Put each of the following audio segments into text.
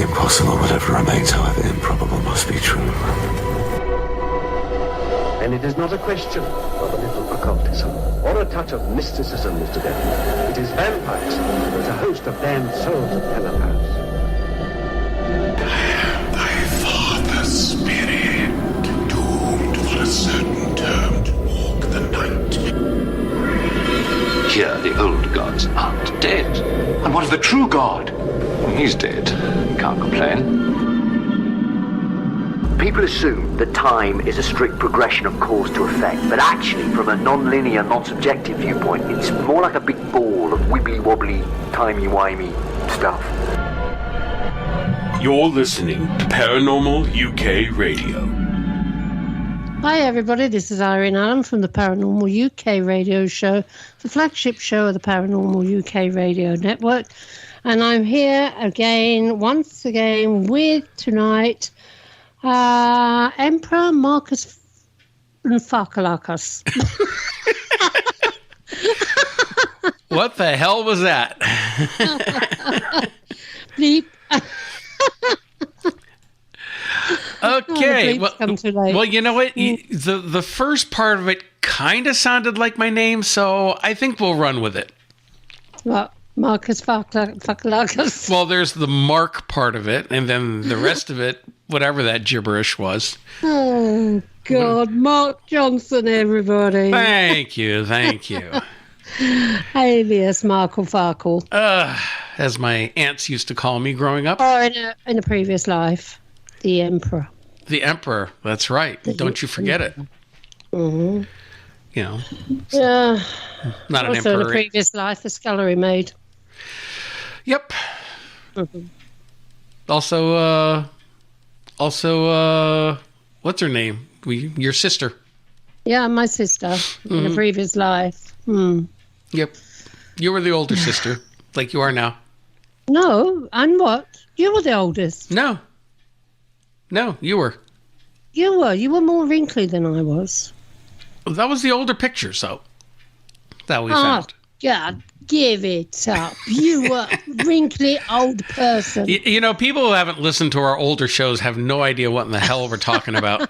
impossible, whatever remains, however improbable, must be true. And it is not a question of a little occultism or a touch of mysticism, Mr. Denton. It is vampires with a host of damned souls of telepaths. Thy father's spirit, doomed for a certain term to walk the night. Here, the old gods aren't dead. And what of the true god? He's dead. Can't complain. People assume that time is a strict progression of cause to effect, but actually, from a non-linear, non-subjective viewpoint, it's more like a big ball of wibbly-wobbly, timey-wimey stuff. You're listening to Paranormal UK Radio. Hi everybody, this is Irene and Mark from the Paranormal UK Radio Show, the flagship show of the Paranormal UK Radio Network. And I'm here once again, with tonight, Emperor Marcus and Farkalakas. What the hell was that? Bleep. Okay. Well, you know what? The first part of it kind of sounded like my name, so I think we'll run with it. What? Marcus Farkalakas. Well, there's the Mark part of it, and then the rest of it, whatever that gibberish was. Oh, God. Mark Johnson, everybody. Thank you. Alias Markle Farkle. As my aunts used to call me growing up. Or in a previous life, the Emperor. The Emperor, that's right. Don't you forget it. Mm-hmm. You know. Yeah. Not an also emperor. in a previous life, the scullery maid. Yep. Mm-hmm. Also, what's her name? Your sister. Yeah, my sister in a previous life. Yep. You were the older sister, like you are now. No, and what? You were the oldest. No, you were. You were more wrinkly than I was. That was the older picture, so that we found. God, give it up. You were a wrinkly old person. You know, people who haven't listened to our older shows have no idea what in the hell we're talking about.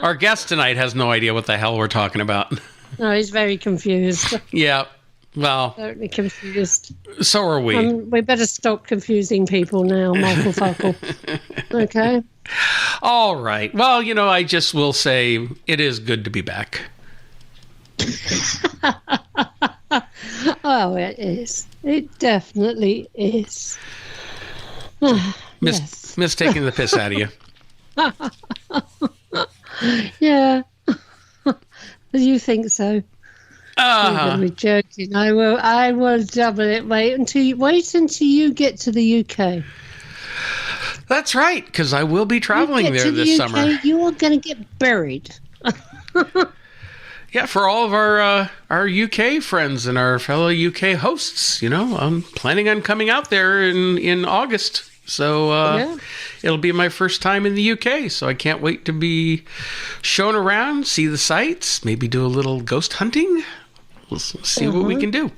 Our guest tonight has no idea what the hell we're talking about. No, he's very confused. Yeah, well. Totally confused. So are we. We better stop confusing people now, Michael Fuckle. Okay? All right. Well, you know, I just will say it is good to be back. Oh, it is. It definitely is. Miss taking the piss out of you. Yeah. You think so? I'm going to be joking. I will double it. Wait until you get to the UK. That's right, because I will be traveling there this summer. You are going to get buried. Yeah, for all of our UK friends and our fellow UK hosts, you know, I'm planning on coming out there in August. So it'll be my first time in the UK. So I can't wait to be shown around, see the sights, maybe do a little ghost hunting. We'll see what we can do.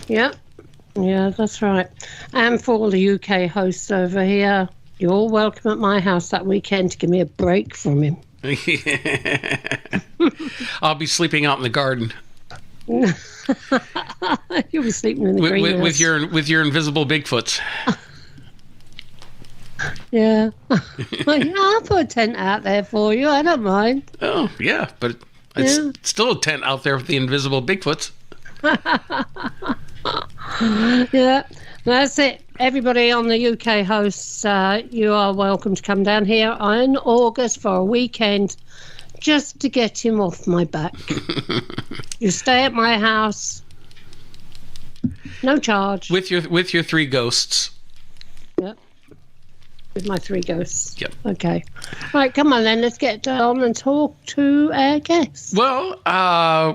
Yeah. Yeah, that's right. And for all the UK hosts over here, you're all welcome at my house that weekend to give me a break from him. I'll be sleeping out in the garden. You'll be sleeping in the greenhouse. with your invisible Bigfoots. Yeah. I'll put a tent out there for you. I don't mind. Oh, yeah, but it's still a tent out there with the invisible Bigfoots. Yeah, that's it. Everybody on the UK hosts, you are welcome to come down here in August for a weekend just to get him off my back. You stay at my house. No charge. With your 3 ghosts. Yep. With my 3 ghosts. Yep. Okay. Right, come on then. Let's get on and talk to our guests. Well,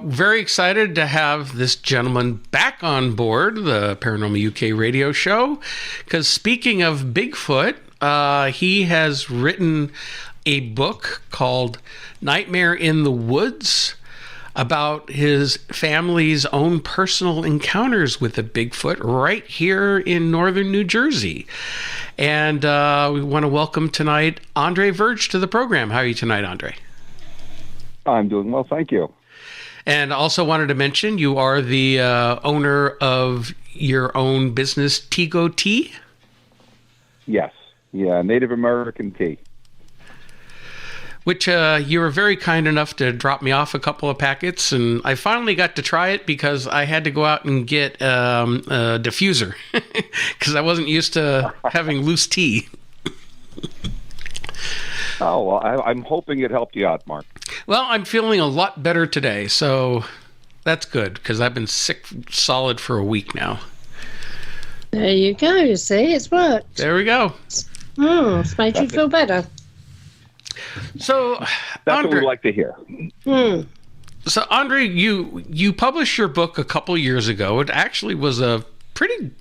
very excited to have this gentleman back on board the Paranormal UK radio show. Because speaking of Bigfoot, he has written a book called Nightmare in the Woods. about his family's own personal encounters with the Bigfoot right here in northern New Jersey. And we want to welcome tonight Andre Verge to the program. How are you tonight, Andre? I'm doing well, thank you. And also wanted to mention you are the owner of your own business, Tego Tea? Yes. Yeah, Native American tea. Which you were very kind enough to drop me off a couple of packets, and I finally got to try it because I had to go out and get a diffuser because I wasn't used to having loose tea. Oh, well, I'm hoping it helped you out, Mark. Well, I'm feeling a lot better today, so that's good because I've been sick solid for a week now. There you go. You see, it's worked. There we go. It's made you feel better. So, that's Andre, what we like to hear. So, Andre, you published your book a couple years ago. It actually was a pretty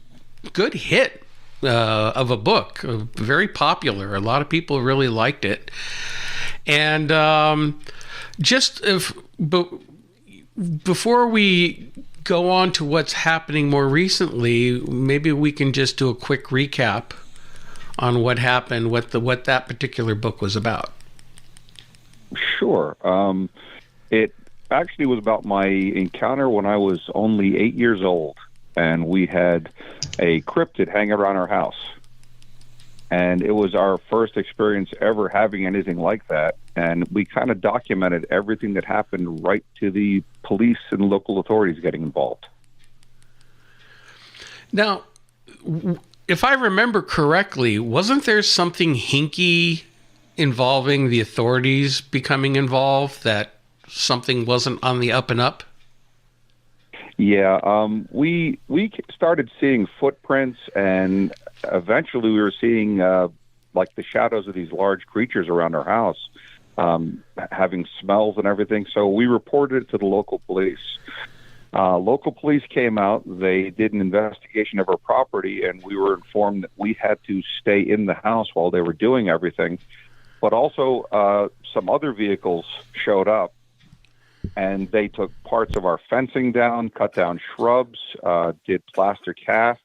good hit of a book, very popular. A lot of people really liked it. And before we go on to what's happening more recently, maybe we can just do a quick recap on what happened, what that particular book was about. Sure. It actually was about my encounter when I was only 8 years old, and we had a cryptid hang around our house. And it was our first experience ever having anything like that, and we kind of documented everything that happened right to the police and local authorities getting involved. Now, if I remember correctly, wasn't there something hinky involving the authorities becoming involved, that something wasn't on the up and up? Yeah, we started seeing footprints, and eventually we were seeing like the shadows of these large creatures around our house, having smells and everything. So we reported it to the local police. Local police came out. They did an investigation of our property, and we were informed that we had to stay in the house while they were doing everything. But also some other vehicles showed up, and they took parts of our fencing down, cut down shrubs, did plaster casts,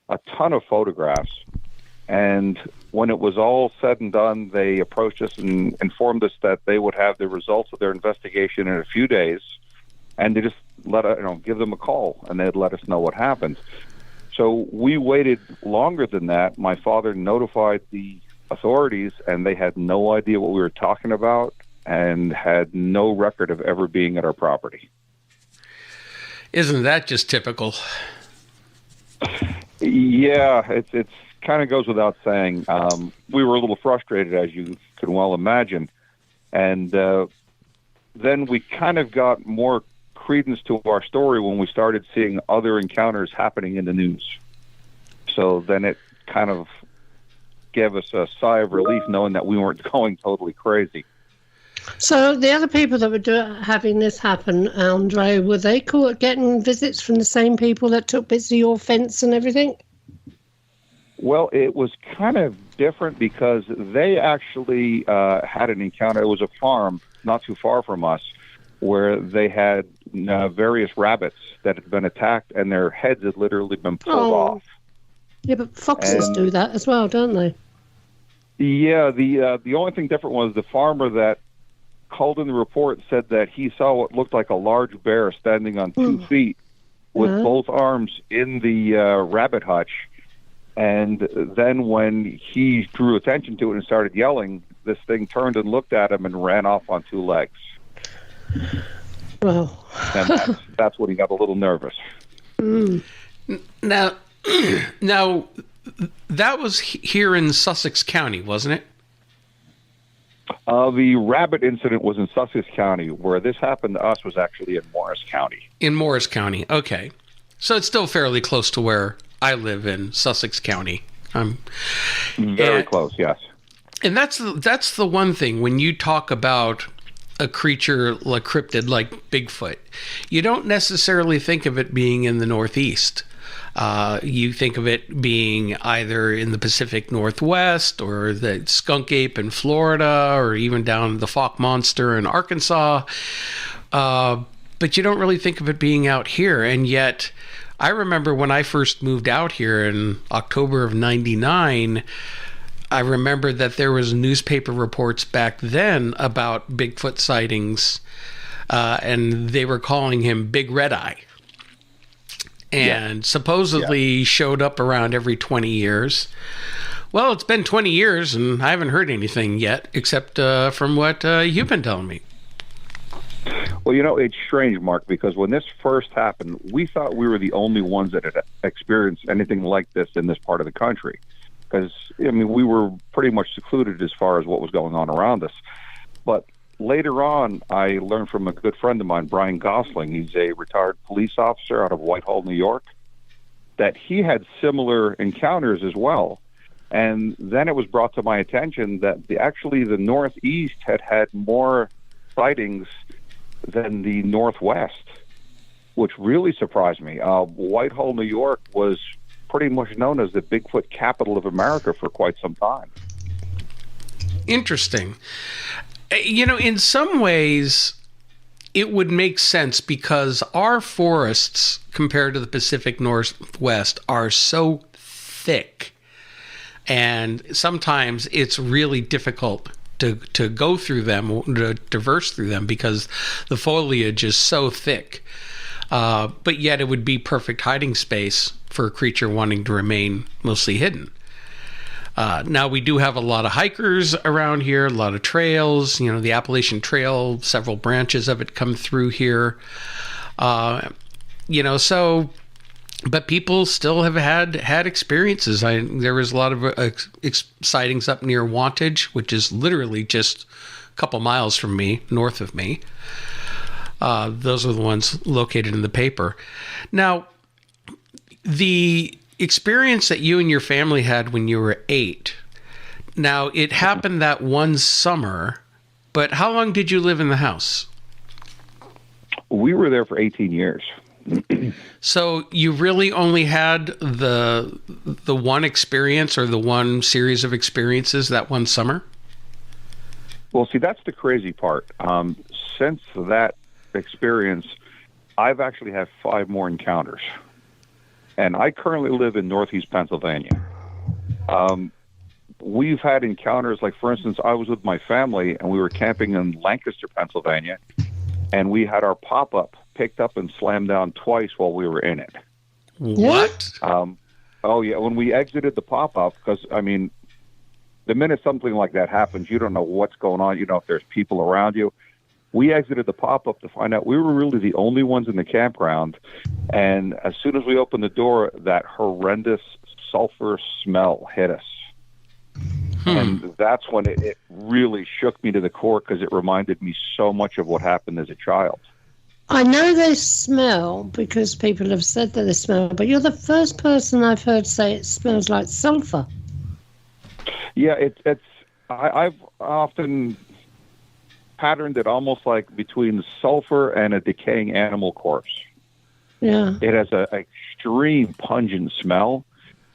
a ton of photographs. And when it was all said and done, they approached us and informed us that they would have the results of their investigation in a few days, and they just give them a call, and they'd let us know what happened. So we waited longer than that. My father notified the authorities, and they had no idea what we were talking about and had no record of ever being at our property. Isn't that just typical? Yeah, it's kind of goes without saying. We were a little frustrated, as you can well imagine. And then we kind of got more credence to our story when we started seeing other encounters happening in the news. So then it kind of gave us a sigh of relief knowing that we weren't going totally crazy. So the other people that were having this happen, Andre, were they getting visits from the same people that took bits of your fence and everything? Well, it was kind of different because they actually had an encounter. It was a farm not too far from us where they had various rabbits that had been attacked, and their heads had literally been pulled off. Yeah, but foxes do that as well, don't they? Yeah, the only thing different was the farmer that called in the report said that he saw what looked like a large bear standing on 2 feet with both arms in the rabbit hutch. And then when he drew attention to it and started yelling, this thing turned and looked at him and ran off on 2 legs. Well, and that's when he got a little nervous. Now, that was here in Sussex County, wasn't it? The rabbit incident was in Sussex County. Where this happened to us was actually in Morris County. In Morris County, okay. So it's still fairly close to where I live in Sussex County. Very close, yes. And that's the one thing when you talk about a creature like cryptid like Bigfoot, you don't necessarily think of it being in the Northeast. You think of it being either in the Pacific Northwest or the skunk ape in Florida or even down the fawk monster in Arkansas. but you don't really think of it being out here. And yet, I remember when I first moved out here in October of '99, I remember that there was newspaper reports back then about Bigfoot sightings, and they were calling him Big Red Eye. And supposedly showed up around every 20 years. Well, it's been 20 years, and I haven't heard anything yet, except from what you've been telling me. Well, it's strange, Mark, because when this first happened, we thought we were the only ones that had experienced anything like this in this part of the country. Because, we were pretty much secluded as far as what was going on around us. But later on, I learned from a good friend of mine, Brian Gosling. He's a retired police officer out of Whitehall, New York, that he had similar encounters as well. And then it was brought to my attention that the Northeast had more sightings than the Northwest, which really surprised me. Whitehall, New York was pretty much known as the Bigfoot capital of America for quite some time. Interesting. In some ways, it would make sense because our forests, compared to the Pacific Northwest, are so thick. And sometimes it's really difficult to go through them, to traverse through them, because the foliage is so thick. But yet it would be perfect hiding space for a creature wanting to remain mostly hidden. Now, we do have a lot of hikers around here, a lot of trails. The Appalachian Trail, several branches of it come through here. But people still have had experiences. There was a lot of sightings up near Wantage, which is literally just a couple miles from me, north of me. Those are the ones located in the paper. Now, the experience that you and your family had when you were 8. Now, it happened that one summer, but how long did you live in the house? We were there for 18 years. So you really only had the one experience or the one series of experiences that one summer? Well, see, that's the crazy part. Since that experience, I've actually had 5 more encounters. And I currently live in Northeast Pennsylvania. We've had encounters, like, for instance, I was with my family, and we were camping in Lancaster, Pennsylvania, and we had our pop-up picked up and slammed down twice while we were in it. What? When we exited the pop-up, because, the minute something like that happens, you don't know what's going on. You know if there's people around you. We exited the pop-up to find out we were really the only ones in the campground. And as soon as we opened the door, that horrendous sulfur smell hit us. And that's when it really shook me to the core, because it reminded me so much of what happened as a child. I know they smell because people have said that they smell, but you're the first person I've heard say it smells like sulfur. Yeah, I've often patterned it almost like between sulfur and a decaying animal corpse. Yeah. It has an extreme pungent smell,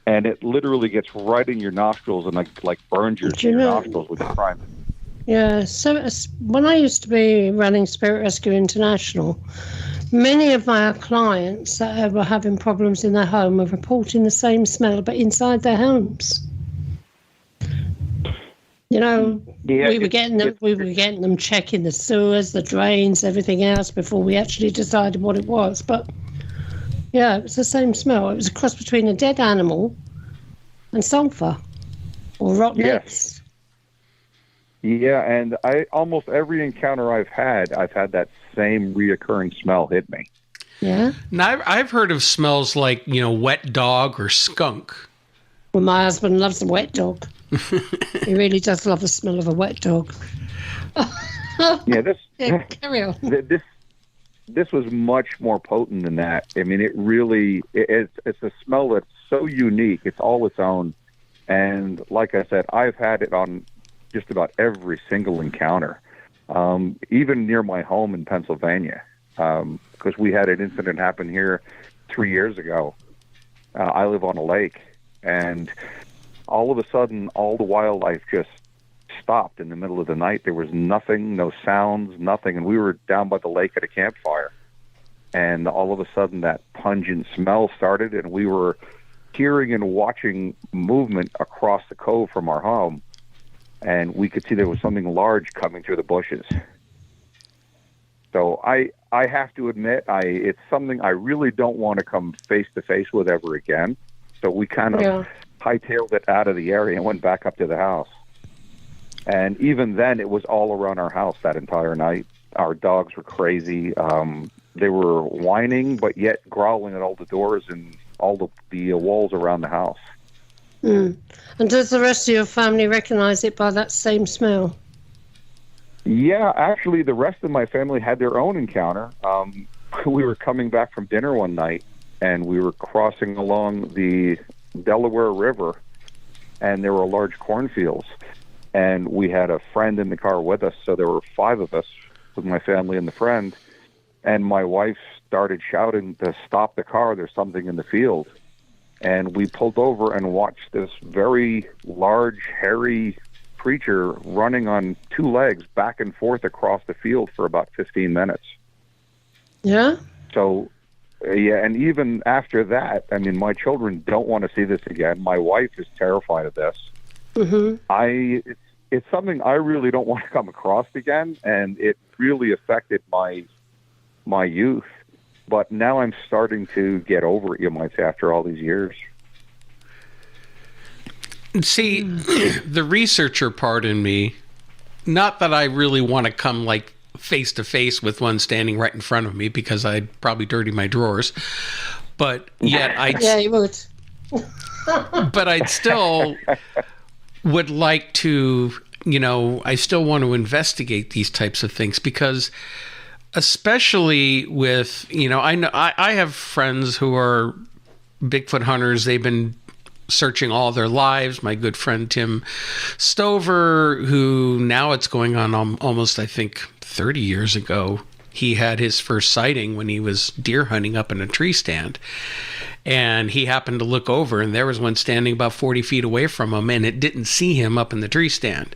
and it literally gets right in your nostrils and like burns your nostrils with the crime. Yeah, so when I used to be running Spirit Rescue International, many of my clients that were having problems in their home were reporting the same smell, but inside their homes. We were getting them checking the sewers, the drains, everything else before we actually decided what it was. But yeah, it was the same smell. It was a cross between a dead animal and sulfur or rotten eggs. Yeah, and almost every encounter I've had that same reoccurring smell hit me. Yeah. Now, I've heard of smells like, wet dog or skunk. Well, my husband loves a wet dog. He really does love the smell of a wet dog. Carry on. This was much more potent than that. It really it's a smell that's so unique. It's all its own. And like I said, I've had it on just about every single encounter, even near my home in Pennsylvania, because we had an incident happen here 3 years ago. I live on a lake, and all of a sudden, all the wildlife just stopped in the middle of the night. There was nothing, no sounds, nothing, and we were down by the lake at a campfire. and all of a sudden that pungent smell started, and we were hearing and watching movement across the cove from our home, and we could see there was something large coming through the bushes. So I have to admit, it's something I really don't want to come face to face with ever again. So we kind of hightailed it out of the area and went back up to the house. And even then, it was all around our house that entire night. Our dogs were crazy. They were whining, but yet growling at all the doors and all the walls around the house. Mm. And does the rest of your family recognize it by that same smell? Yeah, actually, the rest of my family had their own encounter. We were coming back from dinner one night, and we were crossing along the Delaware River, and there were large cornfields. And we had a friend in the car with us, so there were 5 of us with my family and the friend. And my wife started shouting to stop the car, there's something in the field. And we pulled over and watched this very large, hairy creature running on 2 legs back and forth across the field for about 15 minutes. Yeah? So, yeah, and even after that, I mean, my children don't want to see this again. My wife is terrified of this. Mm-hmm. It's something I really don't want to come across again, and it really affected my youth. But now I'm starting to get over it, you might say, after all these years. See, the researcher part in me, not that I really want to come like face to face with one standing right in front of me because I'd probably dirty my drawers, but yet yeah, you would. But I'd still would like to, I still want to investigate these types of things because especially with, I know I have friends who are Bigfoot hunters. They've been searching all their lives. My good friend Tim Stover, who now it's going on almost, I think, 30 years ago, he had his first sighting when he was deer hunting up in a tree stand. And he happened to look over, and there was one standing about 40 feet away from him, and it didn't see him up in the tree stand.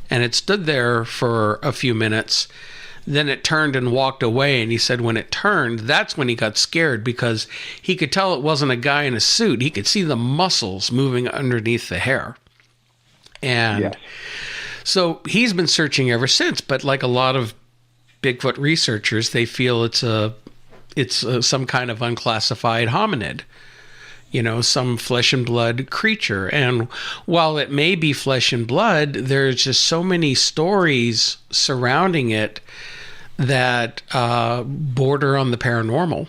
And it stood there for a few minutes. Then it turned and walked away, and he said when it turned, that's when he got scared because he could tell it wasn't a guy in a suit. He could see the muscles moving underneath the hair. And so he's been searching ever since, but like a lot of Bigfoot researchers, they feel it's some kind of unclassified hominid, some flesh and blood creature. And while it may be flesh and blood, there's just so many stories surrounding it that border on the paranormal.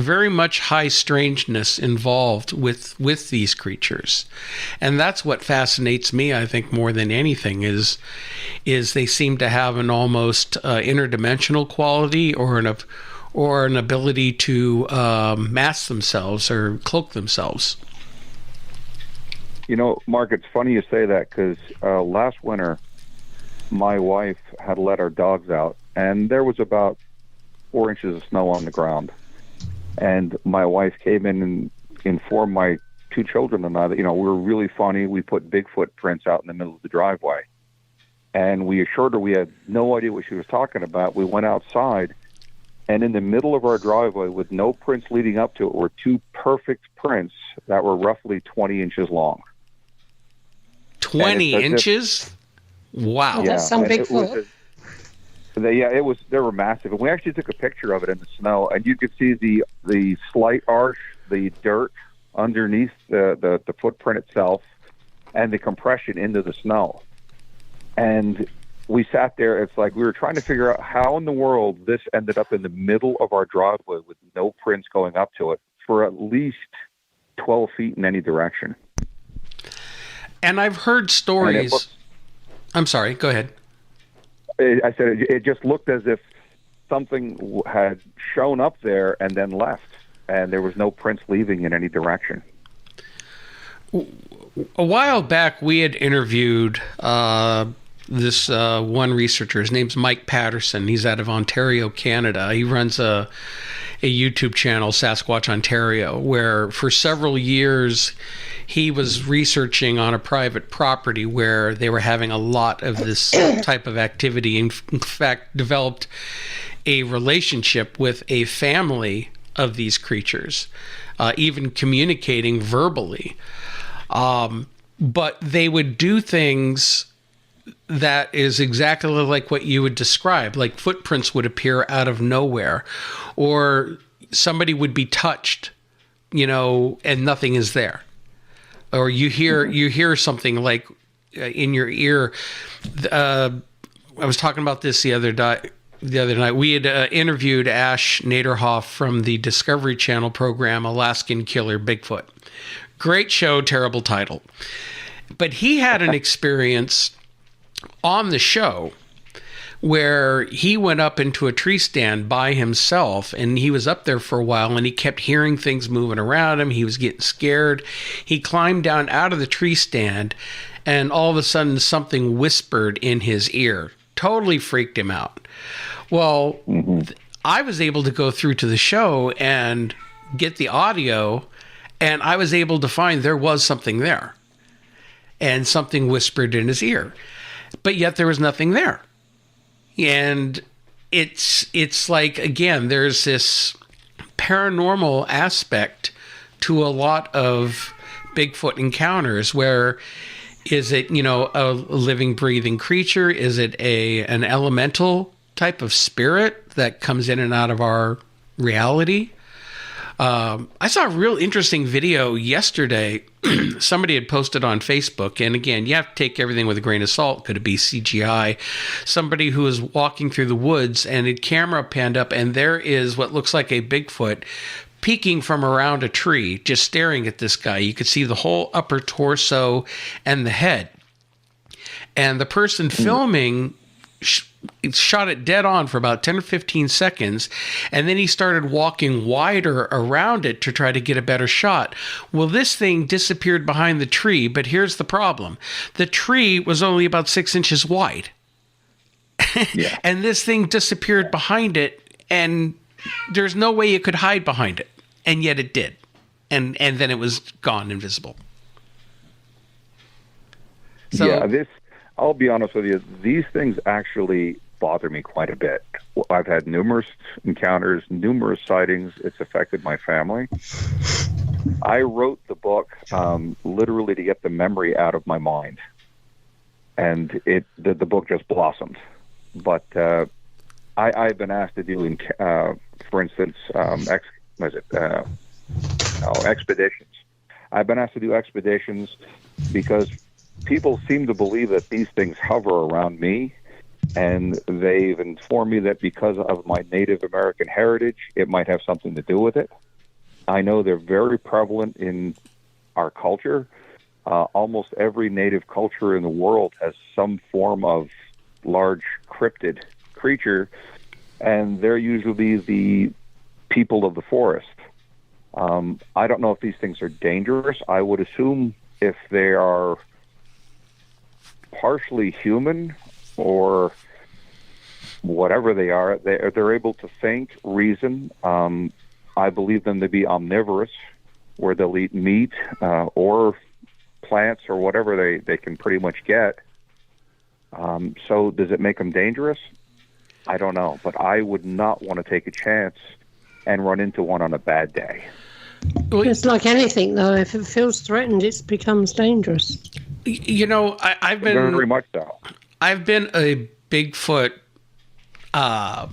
Very much high strangeness involved with these creatures, and that's what fascinates me. I think more than anything is they seem to have an almost interdimensional quality or an ability to mask themselves or cloak themselves. Mark, it's funny you say that because last winter, my wife had let our dogs out, and there was about 4 inches of snow on the ground. And my wife came in and informed my 2 children and I that, we were really funny. We put Bigfoot prints out in the middle of the driveway. And we assured her we had no idea what she was talking about. We went outside, and in the middle of our driveway with no prints leading up to it were 2 perfect prints that were roughly 20 inches long. 20 inches? Wow. Yeah, that's some Bigfoot. They were massive. And we actually took a picture of it in the snow, and you could see the slight arch, the dirt underneath the footprint itself, and the compression into the snow. And we sat there, it's like we were trying to figure out how in the world this ended up in the middle of our driveway with no prints going up to it for at least 12 feet in any direction. And I've heard stories. I'm sorry, go ahead. I said it just looked as if something had shown up there and then left, and there was no prints leaving in any direction. A while back, we had interviewed this one researcher. His name's Mike Patterson. He's out of Ontario, Canada. He runs a YouTube channel, Sasquatch Ontario, where for several years he was researching on a private property where they were having a lot of this type of activity. In fact, developed a relationship with a family of these creatures, even communicating verbally. But they would do things that is exactly like what you would describe, like footprints would appear out of nowhere, or somebody would be touched, and nothing is there. Or you hear something like in your ear. I was talking about this the other night. We had interviewed Ash Naderhoff from the Discovery Channel program Alaskan Killer Bigfoot. Great show, terrible title. But he had an experience on the show where he went up into a tree stand by himself, and he was up there for a while, and he kept hearing things moving around him. He was getting scared. He climbed down out of the tree stand, and all of a sudden something whispered in his ear. Totally freaked him out. Well, I was able to go through to the show and get the audio, and I was able to find there was something there, and something whispered in his ear. But yet there was nothing there. And it's like, again, there's this paranormal aspect to a lot of Bigfoot encounters where is it, a living, breathing creature? Is it an elemental type of spirit that comes in and out of our reality? I saw a real interesting video yesterday. Somebody had posted on Facebook, and again, you have to take everything with a grain of salt. Could it be CGI? Somebody who was walking through the woods, and a camera panned up, and there is what looks like a Bigfoot peeking from around a tree, just staring at this guy. You could see the whole upper torso and the head. And the person filming shot it dead on for about 10 or 15 seconds, and then he started walking wider around it to try to get a better shot. Well, this thing disappeared behind the tree, but here's the problem. The tree was only about 6 inches wide. Yeah. And this thing disappeared behind it, and there's no way it could hide behind it, and yet it did. And then it was gone, invisible. So, yeah, I'll be honest with you, these things actually bother me quite a bit. I've had numerous encounters, numerous sightings. It's affected my family. I wrote the book literally to get the memory out of my mind. And the book just blossomed. But I've been asked to do, for instance, expeditions. I've been asked to do expeditions because people seem to believe that these things hover around me, and they've informed me that because of my Native American heritage, it might have something to do with it. I know they're very prevalent in our culture. Almost every native culture in the world has some form of large cryptid creature, and they're usually the people of the forest. I don't know if these things are dangerous. I would assume if they are partially human or whatever they are, they're able to think, reason. I believe them to be omnivorous, where they'll eat meat or plants or whatever they can pretty much get. So does it make them dangerous? I don't know, but I would not want to take a chance and run into one on a bad day. It's like anything, though. If it feels threatened, it becomes dangerous. I've been very much so. I've been a Bigfoot. I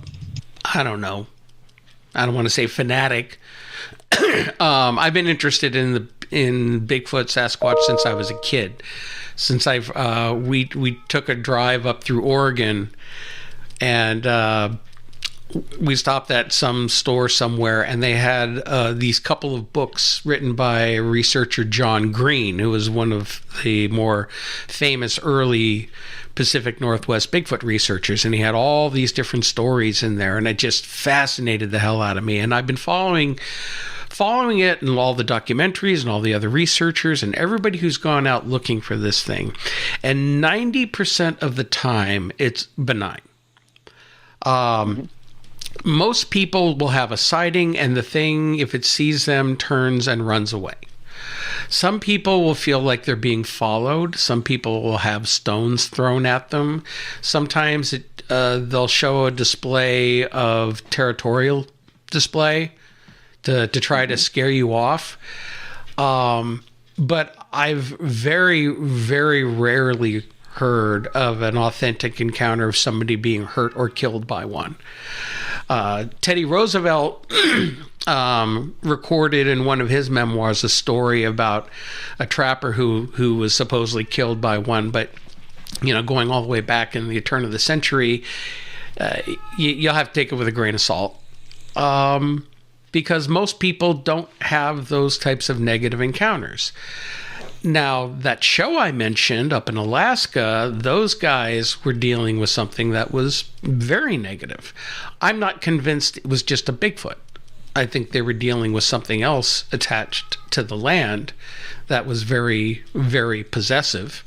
don't know. I don't want to say fanatic. I've been interested in Bigfoot, Sasquatch since I was a kid. Since we took a drive up through Oregon, and we stopped at some store somewhere, and they had these couple of books written by researcher John Green, who was one of the more famous early Pacific Northwest Bigfoot researchers, and he had all these different stories in there, and it just fascinated the hell out of me. And I've been following it and all the documentaries and all the other researchers and everybody who's gone out looking for this thing. And 90% of the time, it's benign. most people will have a sighting, and the thing, if it sees them, turns and runs away. Some people will feel like they're being followed. Some people will have stones thrown at them. Sometimes they'll show a display of territorial display to try to scare you off. But I've very, very rarely heard of an authentic encounter of somebody being hurt or killed by one. Teddy Roosevelt recorded in one of his memoirs a story about a trapper who was supposedly killed by one, but going all the way back in the turn of the century, you'll have to take it with a grain of salt, because most people don't have those types of negative encounters. Now, that show I mentioned up in Alaska, those guys were dealing with something that was very negative. I'm not convinced it was just a Bigfoot. I think they were dealing with something else attached to the land that was very, very possessive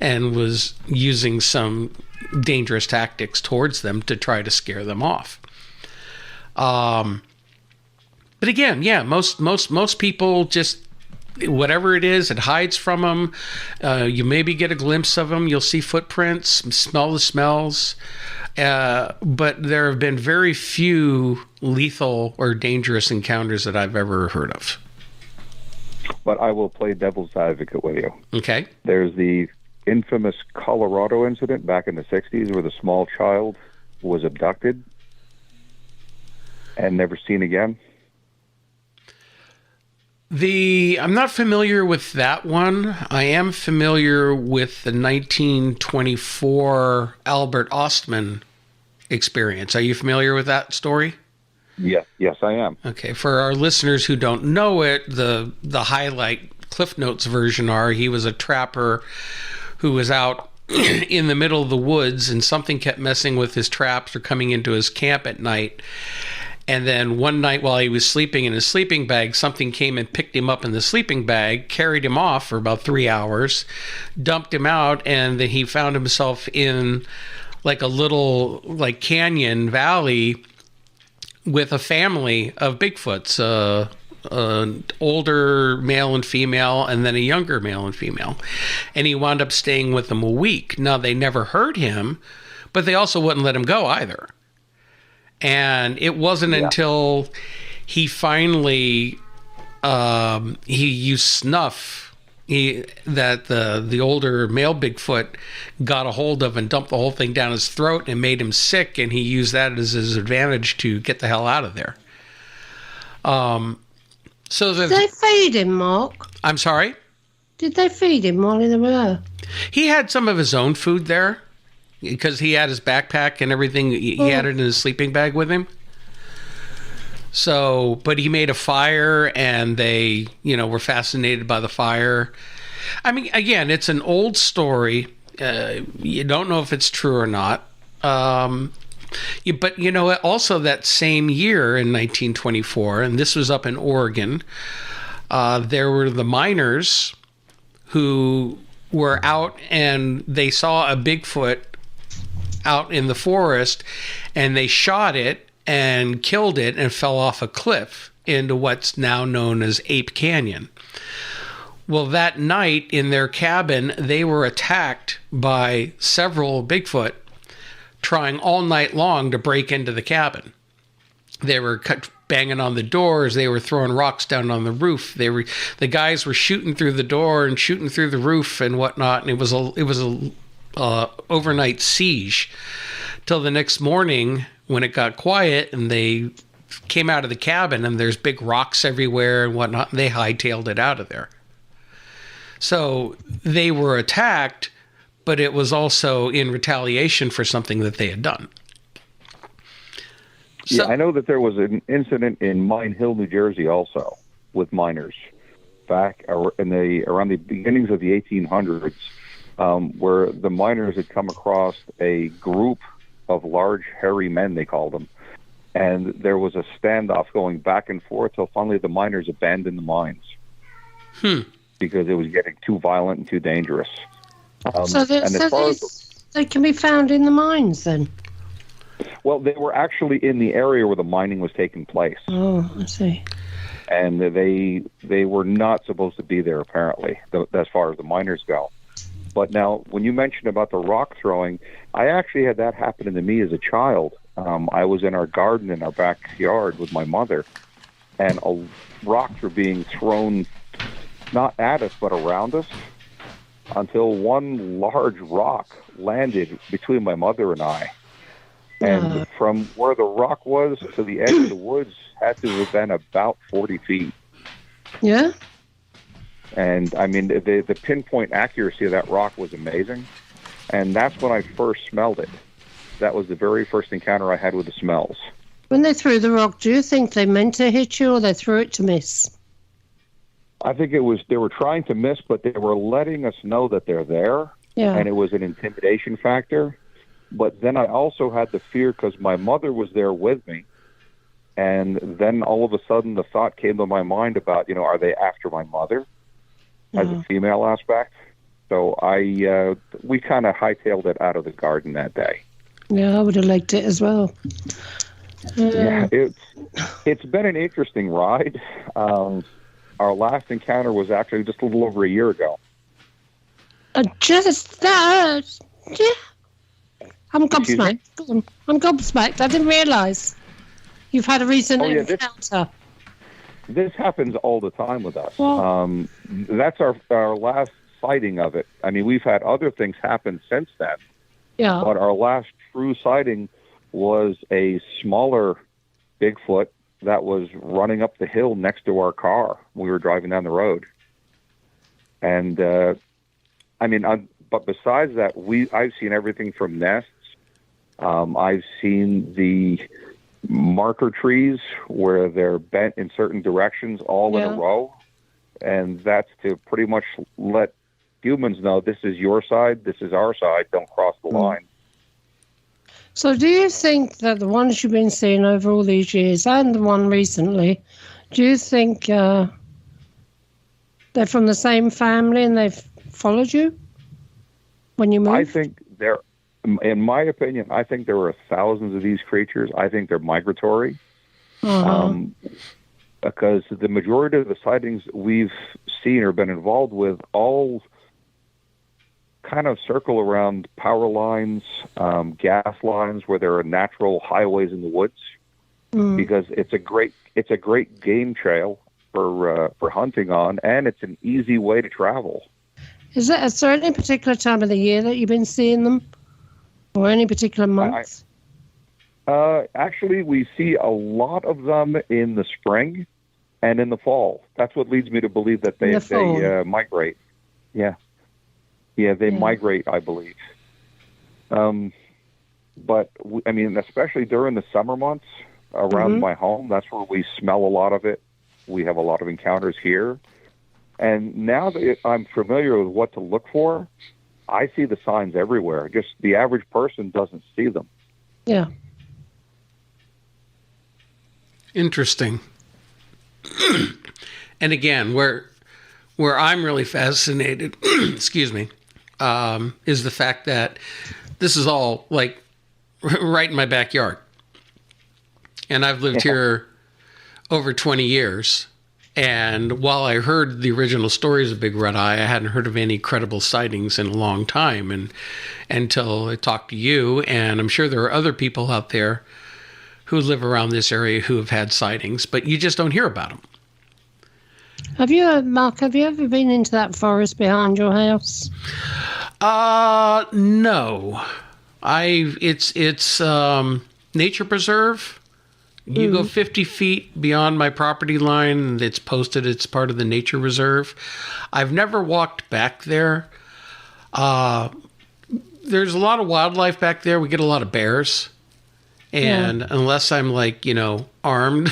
and was using some dangerous tactics towards them to try to scare them off. But again, yeah, most people just, whatever it is, it hides from them. You maybe get a glimpse of them. You'll see footprints, smell the smells. But there have been very few lethal or dangerous encounters that I've ever heard of. But I will play devil's advocate with you. Okay. There's the infamous Colorado incident back in the 60s where the small child was abducted and never seen again. I'm not familiar with that one. I am familiar with the 1924 Albert Ostman experience. Are you familiar with that story? Yes, I am. Okay, for our listeners who don't know it, the highlight Cliff Notes version are he was a trapper who was out in the middle of the woods, and something kept messing with his traps or coming into his camp at night. And then one night while he was sleeping in his sleeping bag, something came and picked him up in the sleeping bag, carried him off for about 3 hours, dumped him out, and then he found himself in like a little canyon valley with a family of Bigfoots, an older male and female, and then a younger male and female. And he wound up staying with them a week. Now, they never hurt him, but they also wouldn't let him go either. And it wasn't until he finally he used snuff that the older male Bigfoot got a hold of and dumped the whole thing down his throat and made him sick, and he used that as his advantage to get the hell out of there. So did they feed him, Mark? I'm sorry? Did they feed him while they were there? He had some of his own food there, because he had his backpack and everything. He had it in his sleeping bag with him. So, but he made a fire, and they, were fascinated by the fire. I mean, again, it's an old story. You don't know if it's true or not. But, also that same year in 1924, and this was up in Oregon, there were the miners who were out, and they saw a Bigfoot out in the forest, and they shot it and killed it and fell off a cliff into what's now known as Ape Canyon. Well, that night in their cabin, they were attacked by several Bigfoot trying all night long to break into the cabin. They were banging on the doors. They were throwing rocks down on the roof. The guys were shooting through the door and shooting through the roof and whatnot. And it was a overnight siege till the next morning when it got quiet and they came out of the cabin and there's big rocks everywhere and whatnot, and they hightailed it out of there. So they were attacked, but it was also in retaliation for something that they had done. So, I know that there was an incident in Mine Hill, New Jersey also with miners back around the beginnings of the 1800s. Where the miners had come across a group of large, hairy men, they called them. And there was a standoff going back and forth till finally the miners abandoned the mines. Because it was getting too violent and too dangerous. They can be found in the mines then? Well, they were actually in the area where the mining was taking place. Oh, I see. And they were not supposed to be there, apparently, as far as the miners go. But now, when you mentioned about the rock throwing, I actually had that happen to me as a child. I was in our garden in our backyard with my mother, and rocks were being thrown not at us, but around us, until one large rock landed between my mother and I. And from where the rock was to the edge of the woods had to have been about 40 feet. Yeah? And, I mean, the pinpoint accuracy of that rock was amazing. And that's when I first smelled it. That was the very first encounter I had with the smells. When they threw the rock, do you think they meant to hit you or they threw it to miss? I think they were trying to miss, but they were letting us know that they're there. Yeah. And it was an intimidation factor. But then I also had the fear because my mother was there with me. And then all of a sudden the thought came to my mind about, are they after my mother as a female aspect? So we kind of hightailed it out of the garden that day. Yeah, I would have liked it as well. Yeah, it's been an interesting ride. Our last encounter was actually just a little over a year ago. Just that. Yeah. I'm gobsmacked. I'm gobsmacked. I didn't realise you've had a recent encounter. This happens all the time with us. Well, that's our last sighting of it. I mean, we've had other things happen since then. Yeah. But our last true sighting was a smaller Bigfoot that was running up the hill next to our car when we were driving down the road. And, but besides that, I've seen everything from nests. I've seen the marker trees where they're bent in certain directions all in a row. And that's to pretty much let humans know this is your side, this is our side, don't cross the line. So do you think that the ones you've been seeing over all these years and the one recently, do you think they're from the same family and they've followed you when you moved? I think in my opinion, I think there are thousands of these creatures. I think they're migratory. Because the majority of the sightings we've seen or been involved with all kind of circle around power lines, gas lines, where there are natural highways in the woods. Because it's a great game trail for hunting on, and it's an easy way to travel. Is there any particular time of the year that you've been seeing them, or any particular month? Actually, we see a lot of them in the spring and in the fall. That's what leads me to believe that they migrate. Yeah, they migrate, I believe. But, especially during the summer months around my home, that's where we smell a lot of it. We have a lot of encounters here. And now that I'm familiar with what to look for, I see the signs everywhere. Just the average person doesn't see them. Yeah. Interesting. And again, where I'm really fascinated, excuse me, is the fact that this is all like right in my backyard. And I've lived here over 20 years. And while I heard the original stories of Big Red Eye, I hadn't heard of any credible sightings in a long time. And until I talked to you, and I'm sure there are other people out there who live around this area who have had sightings, but you just don't hear about them. Mark, have you ever been into that forest behind your house? No. It's nature preserve. You go 50 feet beyond my property line, and it's posted it's part of the nature reserve. I've never walked back there. There's a lot of wildlife back there. We get a lot of bears. And unless I'm armed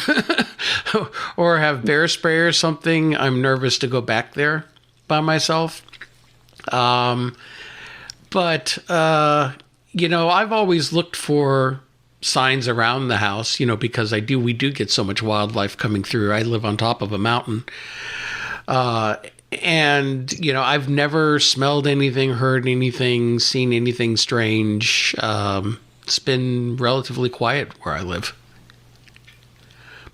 or have bear spray or something, I'm nervous to go back there by myself. But I've always looked for signs around the house, because we do get so much wildlife coming through. I live on top of a mountain. And I've never smelled anything, heard anything, seen anything strange. It's been relatively quiet where I live.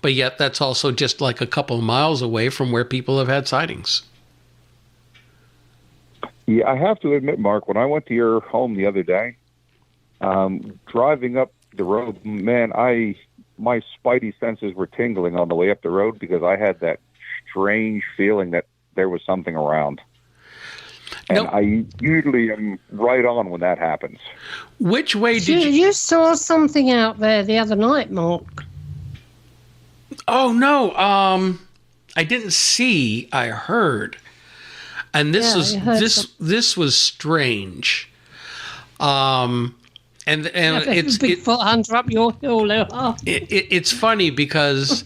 But yet that's also just like a couple of miles away from where people have had sightings. Yeah, I have to admit, Mark, when I went to your home the other day, driving up the road, man, my spidey senses were tingling on the way up the road because I had that strange feeling that there was something around. And I usually am right on when that happens. Which way did you... You saw something out there the other night, Mark. Oh, no. I didn't see. I heard. And this was strange. And it's Bigfoot hunter up your hill there. It's funny because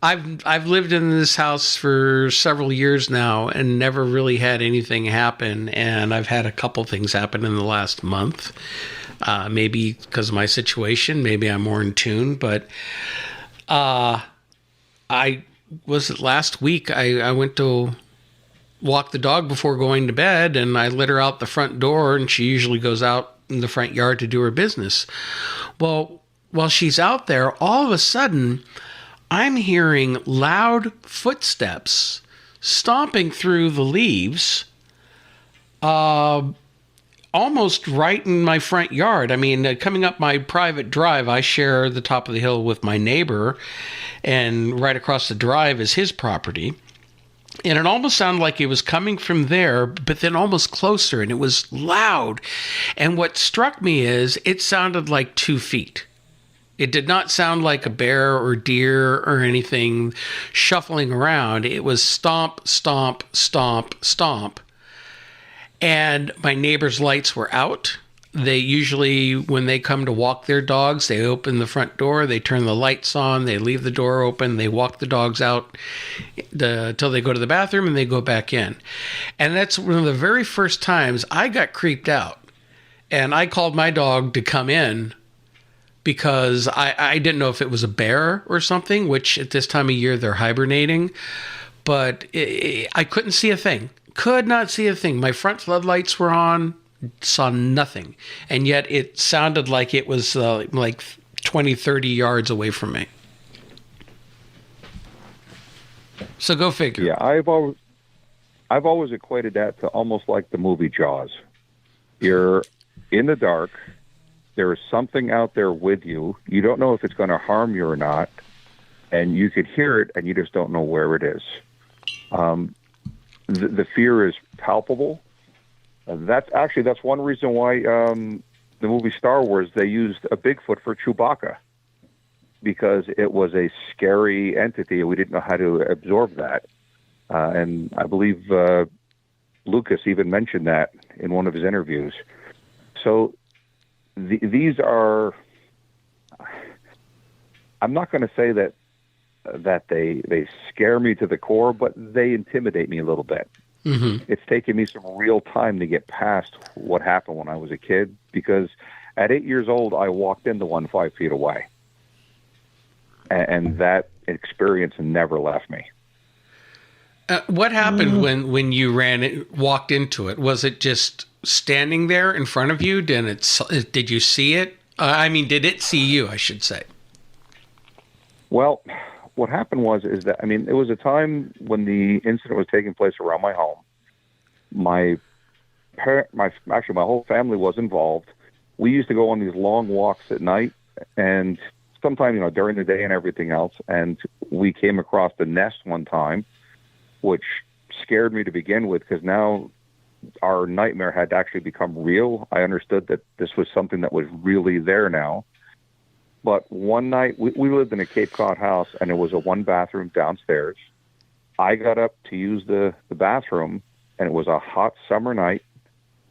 I've lived in this house for several years now and never really had anything happen. And I've had a couple things happen in the last month. Maybe because of my situation. Maybe I'm more in tune. But last week I went to walk the dog before going to bed, and I let her out the front door, and she usually goes out in the front yard to do her business. Well, while she's out there, all of a sudden, I'm hearing loud footsteps stomping through the leaves, almost right in my front yard. I mean, coming up my private drive, I share the top of the hill with my neighbor, and right across the drive is his property. And it almost sounded like it was coming from there, but then almost closer, and it was loud. And what struck me is it sounded like 2 feet. It did not sound like a bear or deer or anything shuffling around. It was stomp, stomp, stomp, stomp. And my neighbor's lights were out. They usually, when they come to walk their dogs, they open the front door, they turn the lights on, they leave the door open, they walk the dogs out till they go to the bathroom, and they go back in. And that's one of the very first times I got creeped out. And I called my dog to come in because I didn't know if it was a bear or something, which at this time of year they're hibernating. But I couldn't see a thing. Could not see a thing. My front floodlights were on. Saw nothing, and yet it sounded like it was like 20, 30 yards away from me. So go figure. Yeah, I've always equated that to almost like the movie Jaws. You're in the dark. There is something out there with you. You don't know if it's going to harm you or not, and you could hear it, and you just don't know where it is. The fear is palpable. That's one reason why the movie Star Wars, they used a Bigfoot for Chewbacca, because it was a scary entity and we didn't know how to absorb that. And I believe Lucas even mentioned that in one of his interviews. So these are, I'm not going to say that they scare me to the core, but they intimidate me a little bit. Mm-hmm. It's taken me some real time to get past what happened when I was a kid, because at 8 years old, I walked into one 5 feet away. And that experience never left me. What happened when you walked into it? Was it just standing there in front of you? Did you see it? Did it see you, I should say? Well, what happened is that, it was a time when the incident was taking place around my home. My whole family was involved. We used to go on these long walks at night, and sometimes, during the day and everything else. And we came across the nest one time, which scared me to begin with, because now our nightmare had actually become real. I understood that this was something that was really there now. But one night, we lived in a Cape Cod house, and it was a one-bathroom downstairs. I got up to use the bathroom, and it was a hot summer night.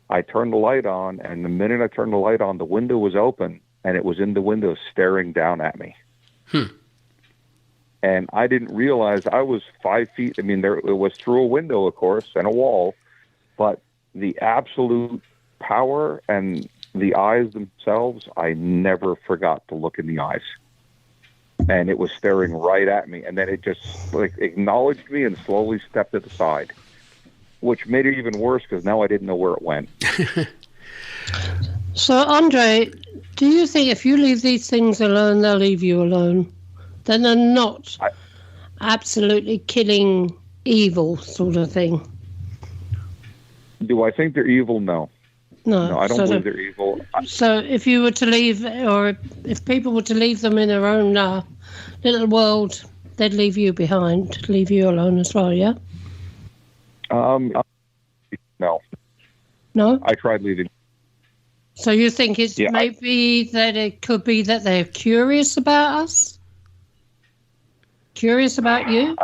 I turned the light on, and the minute I turned the light on, the window was open, and it was in the window staring down at me. And I didn't realize I was 5 feet. It was through a window, of course, and a wall, but the absolute power and the eyes themselves, I never forgot to look in the eyes. And it was staring right at me. And then it just acknowledged me and slowly stepped to the side, which made it even worse because now I didn't know where it went. So, Andre, Do you think if you leave these things alone, they'll leave you alone? Then they're not absolutely killing evil sort of thing. Do I think they're evil? No. No, I don't believe they're evil. So if you were to leave, or if people were to leave them in their own little world, they'd leave you behind, leave you alone as well, yeah? No. No? I tried leaving. So you think it's maybe that it could be that they're curious about us? Curious about you?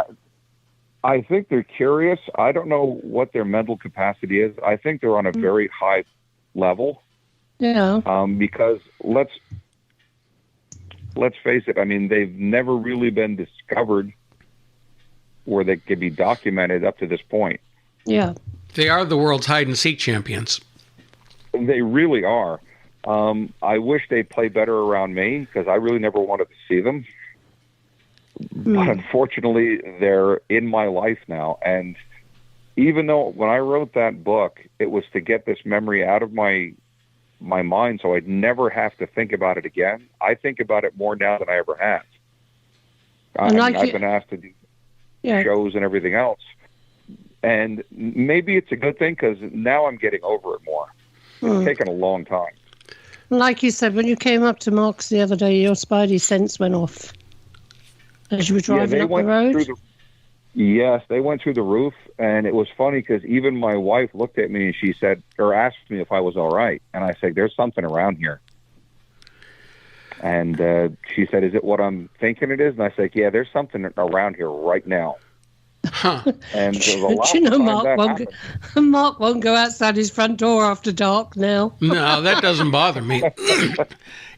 I think they're curious. I don't know what their mental capacity is. I think they're on a very high level. Yeah. Because let's face it. I mean, they've never really been discovered where they could be documented up to this point. Yeah. They are the world's hide and seek champions. They really are. I wish they'd play better around me because I really never wanted to see them. But unfortunately, they're in my life now. And even though when I wrote that book, it was to get this memory out of my mind so I'd never have to think about it again, I think about it more now than I ever have. I've been asked to do shows and everything else. And maybe it's a good thing because now I'm getting over it more. It's taken a long time. Like you said, when you came up to Mark's the other day, your spidey sense went off as you were driving up the road. Yes, they went through the roof, and it was funny because even my wife looked at me and she said, or asked me if I was all right. And I said, there's something around here. And she said, is it what I'm thinking it is? And I said, yeah, there's something around here right now. Huh. And you know, Mark won't go outside his front door after dark now. No, that doesn't bother me.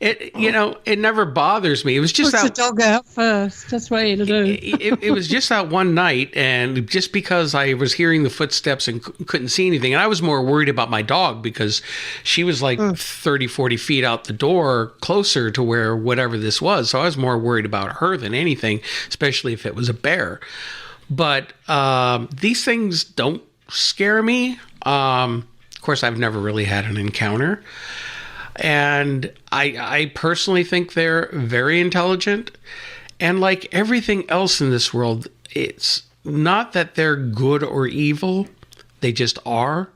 It never bothers me. It was just puts the dog out first. That's what he'll do. It was just that one night, and just because I was hearing the footsteps and couldn't see anything, and I was more worried about my dog because she was like 30, 40 feet out the door, closer to where whatever this was. So I was more worried about her than anything, especially if it was a bear. But these things don't scare me. Of course, I've never really had an encounter. And I personally think they're very intelligent. And like everything else in this world, it's not that they're good or evil. They just are.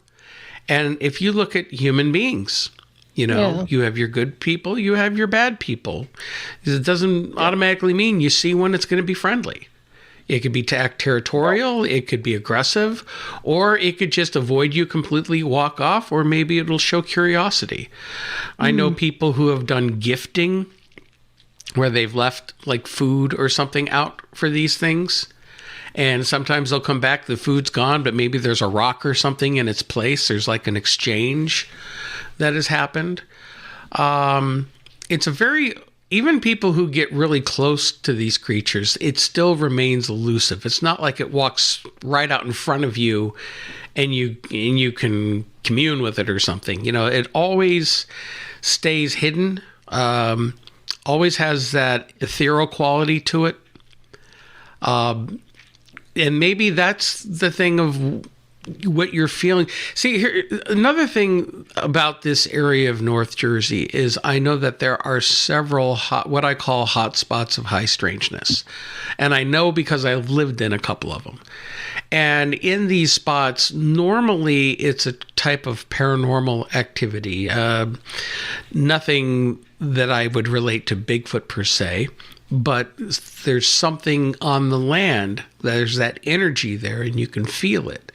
And if you look at human beings, you have your good people, you have your bad people. It doesn't automatically mean you see one that's going to be friendly. It could be territorial, it could be aggressive, or it could just avoid you completely, walk off, or maybe it'll show curiosity. I know people who have done gifting where they've left like food or something out for these things. And sometimes they'll come back, the food's gone, but maybe there's a rock or something in its place. There's like an exchange that has happened. Even people who get really close to these creatures, it still remains elusive. It's not like it walks right out in front of you and you can commune with it or something. It always stays hidden, always has that ethereal quality to it. And maybe that's the thing of what you're feeling. See, here, another thing about this area of North Jersey is I know that there are several what I call hot spots of high strangeness. And I know because I've lived in a couple of them. And in these spots, normally it's a type of paranormal activity. Nothing that I would relate to Bigfoot per se. But there's something on the land, there's that energy there, and you can feel it.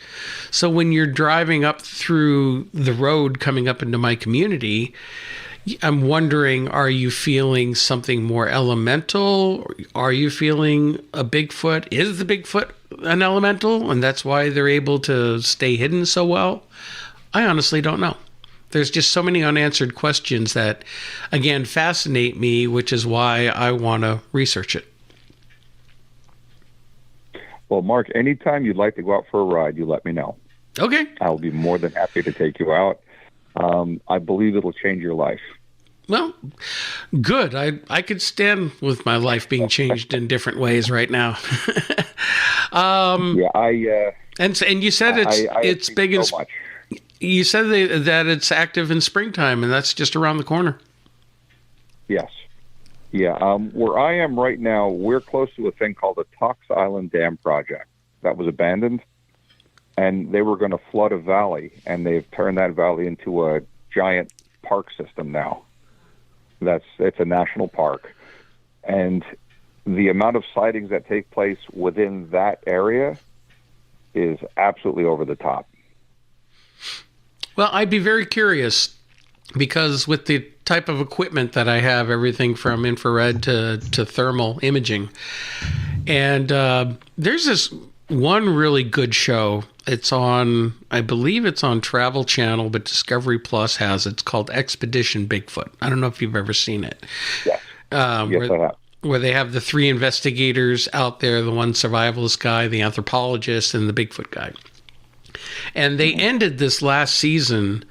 So when you're driving up through the road coming up into my community, I'm wondering, are you feeling something more elemental? Are you feeling a Bigfoot? Is the Bigfoot an elemental, and that's why they're able to stay hidden so well? I honestly don't know. There's just so many unanswered questions that, again, fascinate me, which is why I want to research it. Well, Mark, anytime you'd like to go out for a ride, you let me know. Okay. I'll be more than happy to take you out. I believe it'll change your life. Well, good. I could stand with my life being changed in different ways right now. And you said it's big and so much. You said that it's active in springtime, and that's just around the corner. Yes. Yeah. Where I am right now, we're close to a thing called the Tox Island Dam Project that was abandoned, and they were going to flood a valley, and they've turned that valley into a giant park system now. It's a national park, and the amount of sightings that take place within that area is absolutely over the top. Well, I'd be very curious, because with the type of equipment that I have, everything from infrared to thermal imaging, and there's this one really good show. It's on, I believe it's on Travel Channel, but Discovery Plus has it. It's called Expedition Bigfoot. I don't know if you've ever seen it. Yes. Yes, I have. Where they have the 3 investigators out there, the one survivalist guy, the anthropologist, and the Bigfoot guy. And they ended this last season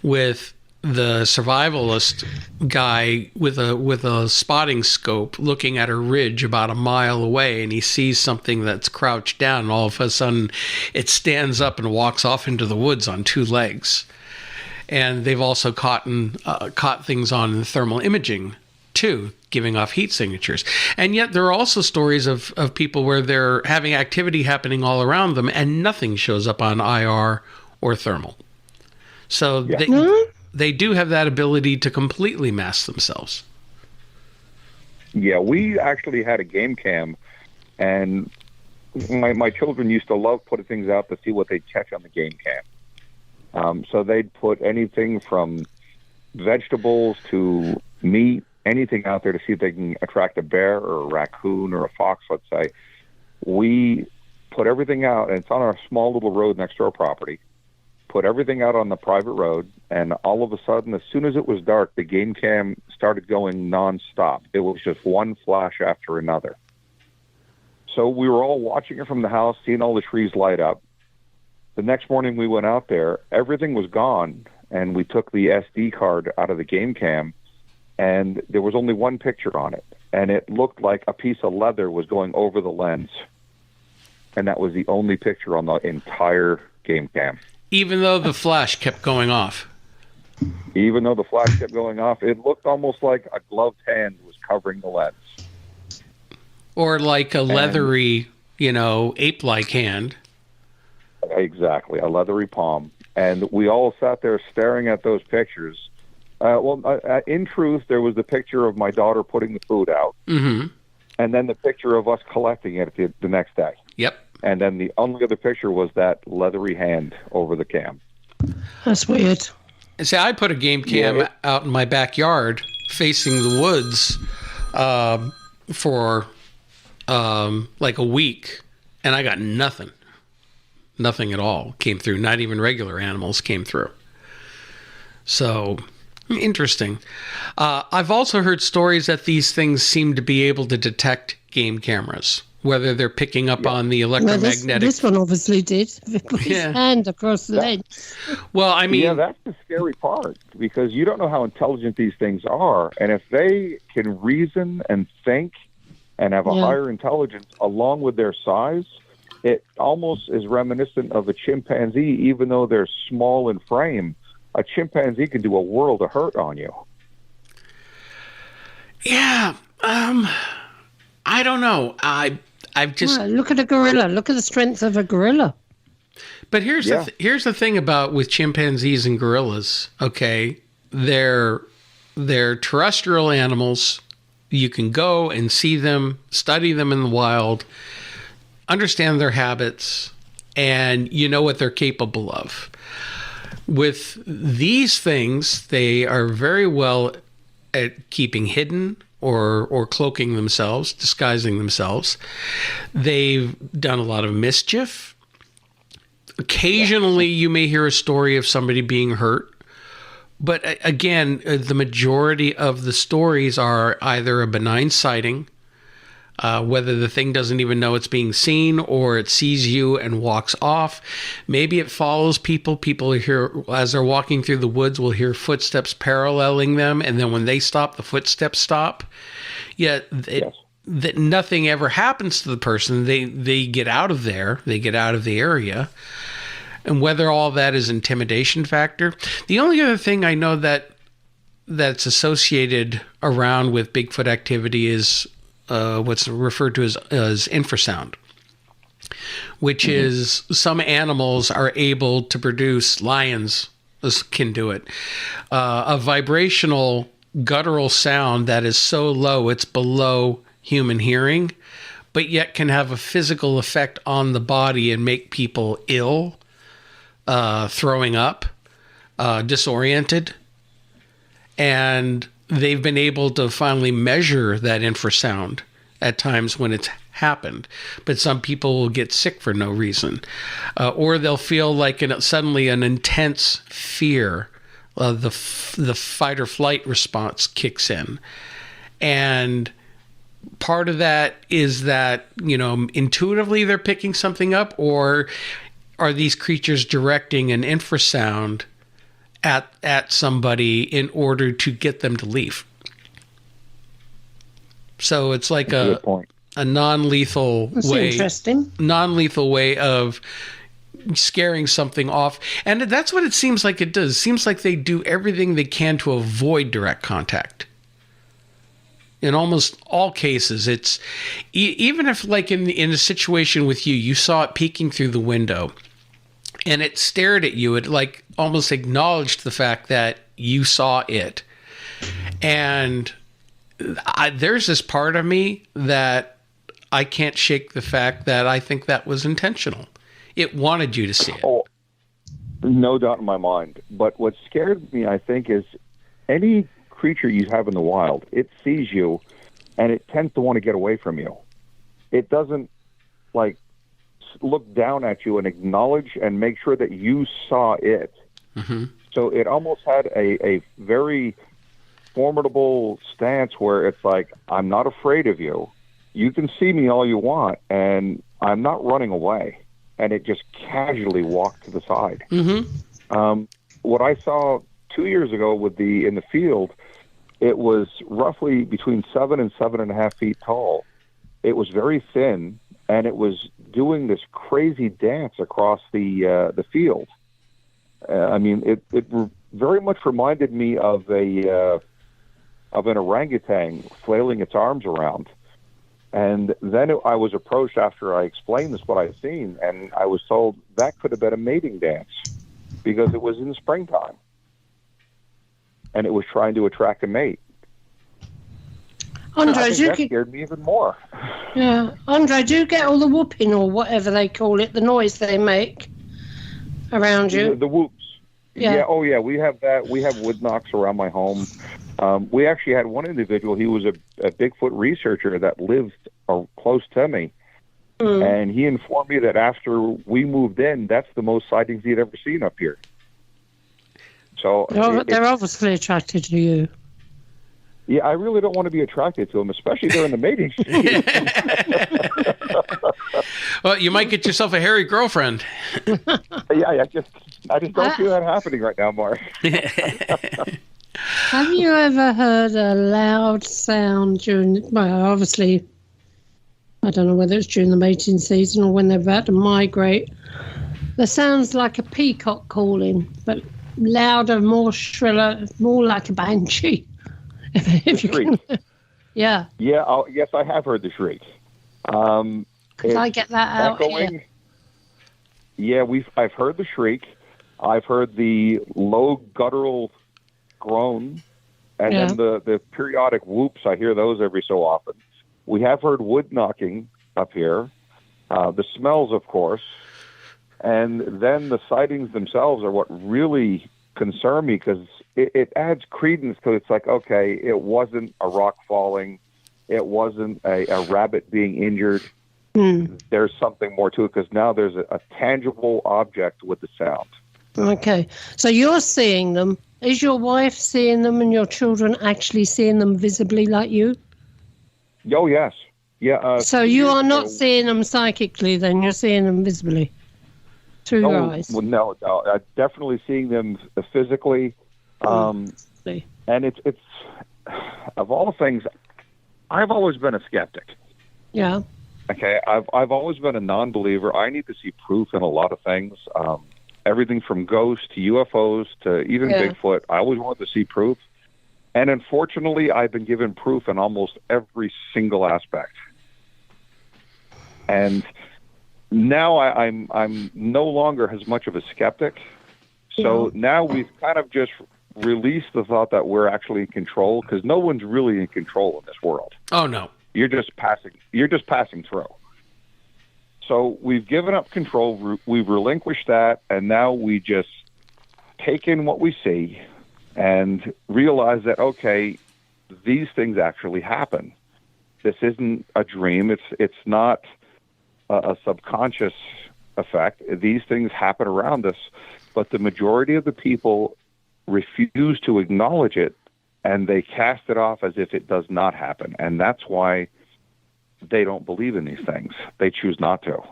with the survivalist guy with a spotting scope looking at a ridge about a mile away, and he sees something that's crouched down, and all of a sudden it stands up and walks off into the woods on 2 legs. And they've also caught things on thermal imaging too, giving off heat signatures. And yet there are also stories of people where they're having activity happening all around them and nothing shows up on IR or thermal. So they do have that ability to completely mask themselves. Yeah, we actually had a game cam, and my children used to love putting things out to see what they'd catch on the game cam. So they'd put anything from vegetables to meat, anything out there to see if they can attract a bear or a raccoon or a fox, let's say. We put everything out, and it's on our small little road next to our property. Put everything out on the private road, and all of a sudden, as soon as it was dark, the game cam started going nonstop. It was just one flash after another. So we were all watching it from the house, seeing all the trees light up. The next morning we went out there, everything was gone, and we took the SD card out of the game cam, and there was only one picture on it, and it looked like a piece of leather was going over the lens. And that was the only picture on the entire game cam. Even though the flash kept going off? Even though the flash kept going off, it looked almost like a gloved hand was covering the lens. Or like a leathery, ape-like hand. Exactly, a leathery palm. And we all sat there staring at those pictures. In truth, there was the picture of my daughter putting the food out. Mm-hmm. And then the picture of us collecting it the next day. Yep. And then the only other picture was that leathery hand over the cam. That's weird. See, I put a game cam out in my backyard facing the woods for like a week, and I got nothing. Nothing at all came through. Not even regular animals came through. So, interesting. I've also heard stories that these things seem to be able to detect game cameras, whether they're picking up on the electromagnetic. This one obviously did. Put his hand across the lens. Well, I mean, that's the scary part, because you don't know how intelligent these things are, and if they can reason and think and have a higher intelligence along with their size, it almost is reminiscent of a chimpanzee. Even though they're small in frame, a chimpanzee can do a world of hurt on you. Yeah, I don't know. I've just look at a gorilla. Look at the strength of a gorilla. But here's the thing about with chimpanzees and gorillas. Okay, they're terrestrial animals. You can go and see them, study them in the wild, understand their habits, and you know what they're capable of. With these things, they are very well at keeping hidden or cloaking themselves, disguising themselves. They've done a lot of mischief. Occasionally, you may hear a story of somebody being hurt. But again, the majority of the stories are either a benign sighting, whether the thing doesn't even know it's being seen, or it sees you and walks off. Maybe it follows people. People hear, as they're walking through the woods, will hear footsteps paralleling them, and then when they stop, the footsteps stop. Yet that nothing ever happens to the person. They get out of there. They get out of the area. And whether all that is intimidation factor. The only other thing I know that that's associated around with Bigfoot activity is what's referred to as infrasound, which is some animals are able to produce, lions can do it, a vibrational guttural sound that is so low it's below human hearing, but yet can have a physical effect on the body and make people ill, throwing up, disoriented. And they've been able to finally measure that infrasound at times when it's happened. But some people will get sick for no reason. Or they'll feel like suddenly an intense fear. The fight or flight response kicks in. And part of that is that, intuitively they're picking something up, or are these creatures directing an infrasound at somebody in order to get them to leave? So it's like a non-lethal way of scaring something off. And that's what it seems like it does. It seems like they do everything they can to avoid direct contact. In almost all cases, it's even if, like in a situation with you saw it peeking through the window and it stared at you, it like almost acknowledged the fact that you saw it. And there's this part of me that I can't shake the fact that I think that was intentional. It wanted you to see it. Oh, no doubt in my mind. But what scared me, I think, is any creature you have in the wild, it sees you and it tends to want to get away from you. It doesn't like look down at you and acknowledge and make sure that you saw it. So it almost had a very formidable stance where it's like, I'm not afraid of you. You can see me all you want, and I'm not running away. And it just casually walked to the side. What I saw 2 years ago in the field, it was roughly between 7 and 7.5 feet tall. It was very thin, and it was doing this crazy dance across the field. It very much reminded me of an orangutan flailing its arms around. And then I was approached after I explained what I'd seen, and I was told that could have been a mating dance because it was in springtime, and it was trying to attract a mate. Andre, that scared me even more. Yeah, Andre, do you get all the whooping or whatever they call it, the noise they make around you? The whoops. Yeah. Oh yeah, we have that. We have wood knocks around my home. We actually had one individual. He was a Bigfoot researcher that lived close to me, and he informed me that after we moved in, that's the most sightings he'd ever seen up here. So they're obviously attracted to you. Yeah, I really don't want to be attracted to them, especially during the mating season. Well, you might get yourself a hairy girlfriend. Yeah, I just don't see that happening right now, Mark. Have you ever heard a loud sound obviously, I don't know whether it's during the mating season or when they're about to migrate. The sound's like a peacock calling, but louder, more shriller, more like a banshee. If you can. Yeah. Yeah. Yes, I have heard the shriek. Could I get that out here? Yeah, I've heard the shriek. I've heard the low guttural groan, and then the periodic whoops. I hear those every so often. We have heard wood knocking up here. The smells, of course, and then the sightings themselves are what really concern me because it adds credence because it's like, okay, it wasn't a rock falling, it wasn't a rabbit being injured. There's something more to it because now there's a tangible object with the sound. Okay, so you're seeing them. Is your wife seeing them and your children actually seeing them visibly like you? Oh, yes. Yeah. So you are not seeing them psychically then, you're seeing them visibly through your eyes? Well, no, definitely seeing them physically. And it's of all things, I've always been a skeptic. Yeah. Okay, I've always been a non-believer. I need to see proof in a lot of things. Everything from ghosts to UFOs to even Bigfoot. I always wanted to see proof. And unfortunately, I've been given proof in almost every single aspect. And now I'm no longer as much of a skeptic. So now we've kind of just released the thought that we're actually in control, because no one's really in control in this world. Oh no. You're just passing through. So we've given up control, we've relinquished that, and now we just take in what we see and realize that, okay, these things actually happen. This isn't a dream. It's not a subconscious effect. These things happen around us, but the majority of the people refuse to acknowledge it, and they cast it off as if it does not happen. And that's why they don't believe in these things. They choose not to.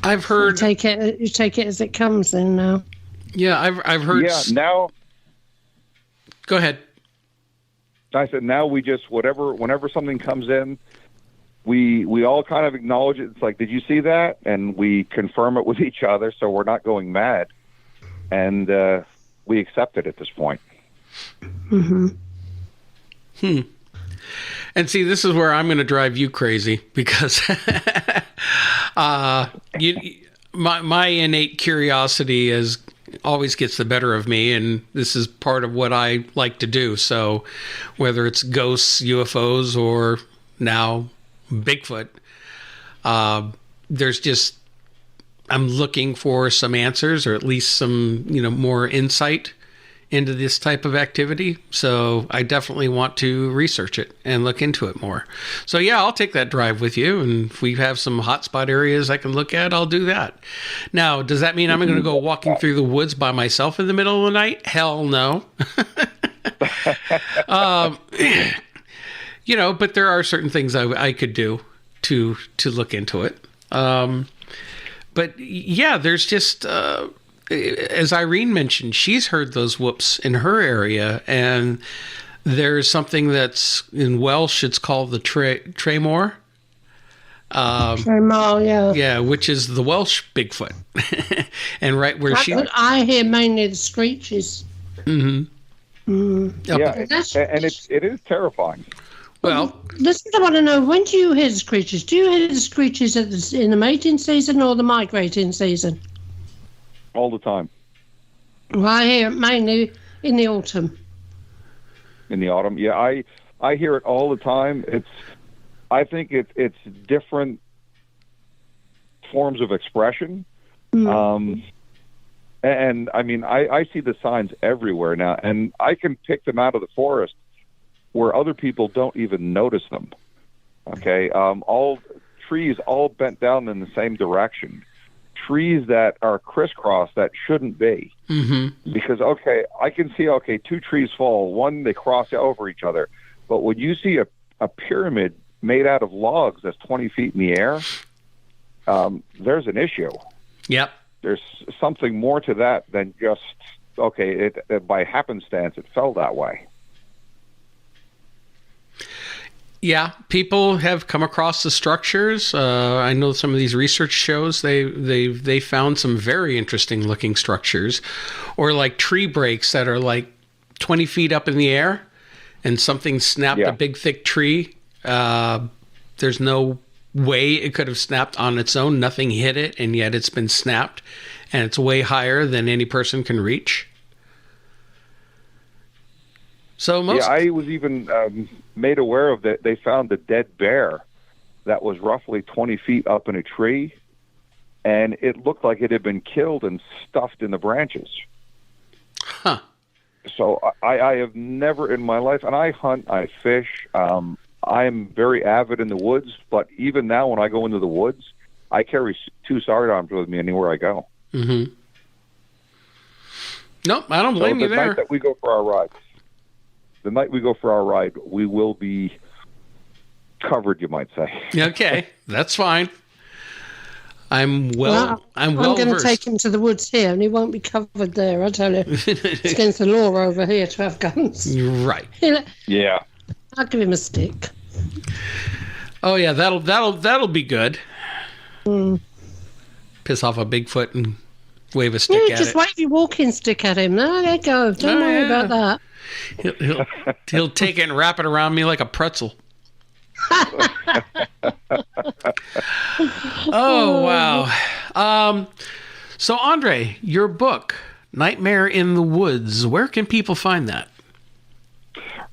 I've heard... You take it as it comes then now. Yeah, I've heard... Yeah, now... Go ahead. I said now we just, whenever something comes in, we all kind of acknowledge it. It's like, did you see that? And we confirm it with each other, so we're not going mad. And we accept it at this point. Mm-hmm. And see, this is where I'm going to drive you crazy, because my innate curiosity always gets the better of me, and this is part of what I like to do. So whether it's ghosts, UFOs, or now Bigfoot, I'm looking for some answers, or at least some, more insight into this type of activity. So I definitely want to research it and look into it more. So yeah, I'll take that drive with you. And if we have some hotspot areas I can look at, I'll do that. Now, does that mean I'm going to go walking through the woods by myself in the middle of the night? Hell no. But there are certain things I could do to look into it. But yeah, there's just, as Irene mentioned, she's heard those whoops in her area, and there's something that's in Welsh, it's called the Tremor. Tremor, yeah. Yeah, which is the Welsh Bigfoot. And right where I hear mainly the screeches. Mm-hmm. Mm. Yeah, and it is terrifying. Well, listen, I want to know, when do you hear the screeches? Do you hear the screeches in the mating season or the migrating season? All the time. Well, I hear it mainly in the autumn. In the autumn, yeah, I hear it all the time. I think it's different forms of expression. Mm. And I mean, I see the signs everywhere now, and I can pick them out of the forest where other people don't even notice them. Okay, all trees all bent down in the same direction. Trees that are crisscrossed that shouldn't be. Mm-hmm. Because, I can see, two trees fall. One, they cross over each other. But when you see a pyramid made out of logs that's 20 feet in the air, there's an issue. Yep. There's something more to that than just, it by happenstance, it fell that way. Yeah, people have come across the structures. I know some of these research shows, they found some very interesting looking structures, or like tree breaks that are like 20 feet up in the air, and something snapped a big thick tree. There's no way it could have snapped on its own. Nothing hit it, and yet it's been snapped, and it's way higher than any person can reach. So I was even made aware of that. They found a dead bear that was roughly 20 feet up in a tree, and it looked like it had been killed and stuffed in the branches. Huh. So I have never in my life, and I hunt, I fish. I'm very avid in the woods, but even now when I go into the woods, I carry 2 sidearms with me anywhere I go. Mm-hmm. Nope, I don't blame you there. The night that we go for our ride, we will be covered, you might say. Okay, that's fine. I'm well going to versed. take him to the woods here, and he won't be covered there. I tell you, it's against the law over here to have guns. You're right. Yeah, I'll give him a stick. Oh yeah, that'll be good. Mm. Piss off a Bigfoot and wave a stick at just it. wave your walking stick at him. There you go. Don't worry about that. He'll take it and wrap it around me like a pretzel. Oh, wow. So, Andre, your book, Nightmare in the Woods, where can people find that?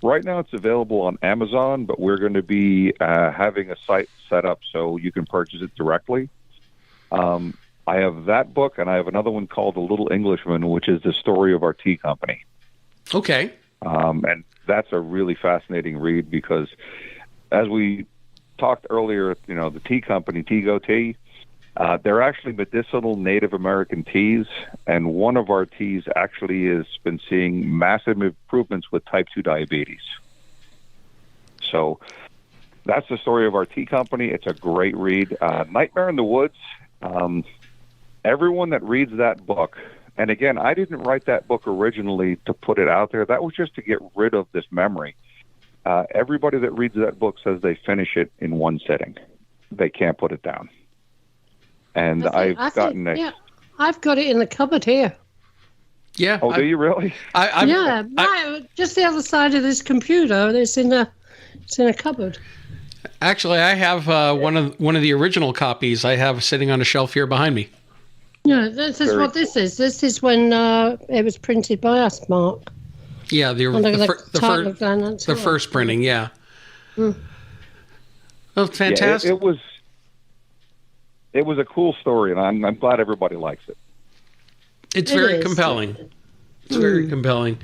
Right now it's available on Amazon, but we're going to be having a site set up so you can purchase it directly. I have that book, and I have another one called The Little Englishman, which is the story of our tea company. Okay. And that's a really fascinating read because, as we talked earlier, the tea company, Tego Tea, they're actually medicinal Native American teas, and one of our teas actually has been seeing massive improvements with type 2 diabetes. So that's the story of our tea company. It's a great read. Nightmare in the Woods, everyone that reads that book, and again, I didn't write that book originally to put it out there. That was just to get rid of this memory. Everybody that reads that book says they finish it in one sitting. They can't put it down. And I've got it in the cupboard here. Yeah. Oh, do you really? Just the other side of this computer. It's in a cupboard. Actually, I have one of the original copies. I have sitting on a shelf here behind me. Yeah, this is what this is. This is when it was printed by us, Mark. Yeah, the first printing. Yeah. Oh, fantastic! Yeah, it was a cool story, and I'm glad everybody likes it. It's very compelling. It's very compelling.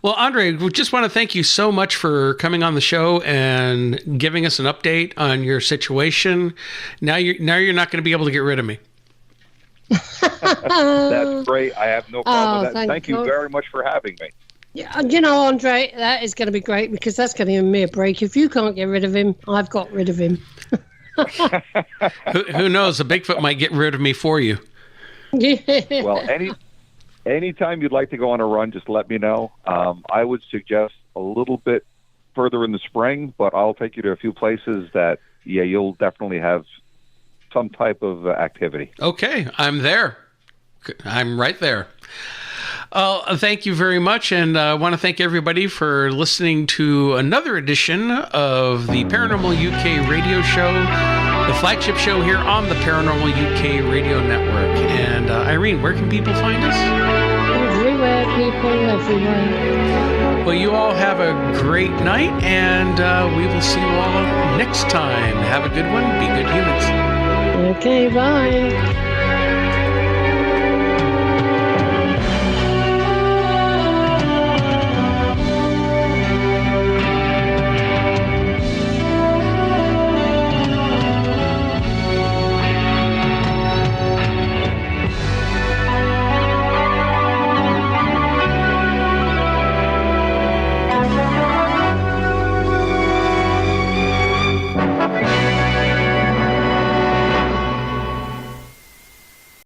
Well, Andre, we just want to thank you so much for coming on the show and giving us an update on your situation. Now you're not going to be able to get rid of me. That's great. I have no problem with that. Thank you very much for having me. Yeah, Andre, that is going to be great because that's going to give me a break. If you can't get rid of him, I've got rid of him. Who knows? A Bigfoot might get rid of me for you. Yeah. Well, anytime you'd like to go on a run, just let me know. I would suggest a little bit further in the spring, but I'll take you to a few places that, you'll definitely have some type of activity. Okay, I'm there. I'm right there. Thank you very much, and I want to thank everybody for listening to another edition of the Paranormal UK radio show, the flagship show here on the Paranormal UK radio network. And Irene, where can people find us? Everywhere, people, everywhere. Well, you all have a great night, and we will see you all next time. Have a good one. Be good humans. Okay, bye.